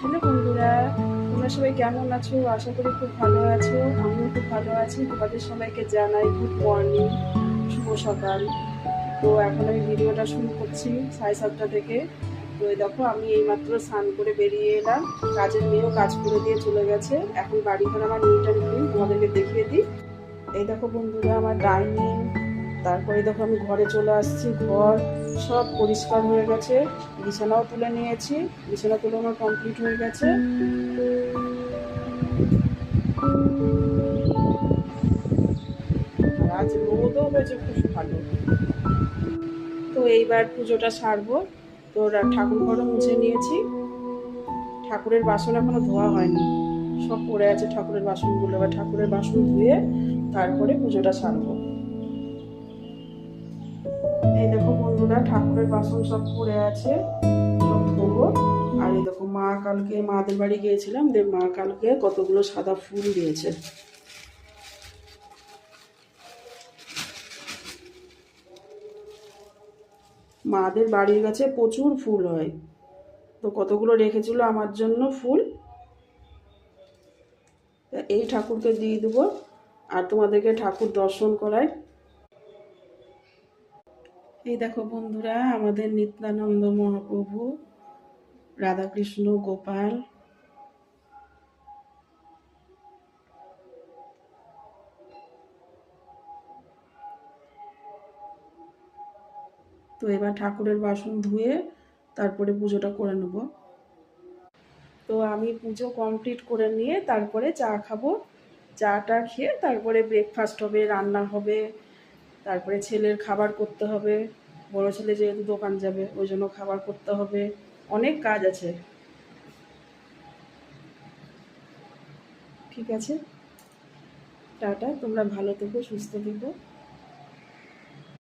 Hello বন্ধুরা, তোমরা সবাই কেমন আছো? আশা করি খুব ভালো আছো। আমিও খুব ভালো আছি। তোমাদের সবাইকে জানাই গুড মর্নিং, শুভ সকাল। তো এখন আমি ভিডিওটা শুরু করছি 7:30 থেকে। তো এই দেখো আমি এইমাত্র স্নান করে বেরিয়ে এলাম। কাজের মেয়েও কাজ করে দিয়ে চলে গেছে। এখন বাড়িঘর আমার নিট অ্যান্ড ক্লিন, তোমাদেরকে দেখিয়ে দিই। এই দেখো বন্ধুরা আমার ডাইনিং, তারপরে দেখো আমি ঘরে চলে আসছি। ঘর সব পরিষ্কার হয়ে গেছে, বিছানাও তুলে নিয়েছি। বিছানা তুলে আমার কমপ্লিট হয়ে গেছে। আর আজ রোদও হয়েছে খুব ভালো। তো এইবার পুজোটা সারবো। তো ঠাকুর ঘরও মুছে নিয়েছি। ঠাকুরের বাসন এখনো ধোয়া হয়নি, সব পড়ে আছে ঠাকুরের বাসনগুলো। এবার ঠাকুরের বাসন ধুয়ে তারপরে পুজোটা সারবো। এই দেখো বন্ধুরা ঠাকুরের বাসন সব পড়ে আছে, সব ধোবো। আর এই দেখো মা কালকে মাদের বাড়ি গিয়েছিলাম, মা কালকে কতগুলো সাদা ফুল দিয়েছে। মাদের বাড়ির কাছে প্রচুর ফুল হয়, তো কতগুলো রেখেছিল আমার জন্য ফুল। এই ঠাকুরকে দিয়ে দেবো আর তোমাদেরকে ঠাকুর দর্শন করাই। এই দেখো বন্ধুরা আমাদের নিত্যানন্দ মহাপ্রভু, রাধাকৃষ্ণ, গোপাল। তো এবার ঠাকুরের বাসন ধুয়ে তারপরে পুজোটা করে নেব। তো আমি পুজো কমপ্লিট করে নিয়ে তারপরে চা খাবো। চাটা খেয়ে তারপরে ব্রেকফাস্ট হবে, রান্না হবে, তারপরে ছেলের খাবার করতে হবে। বড় ছেলে যেহেতু দোকান যাবে ওই জন্য খাবার করতে হবে, অনেক কাজ আছে। ঠিক আছে, টাটা, তোমরা ভালো থেকো, সুস্থ থেকো।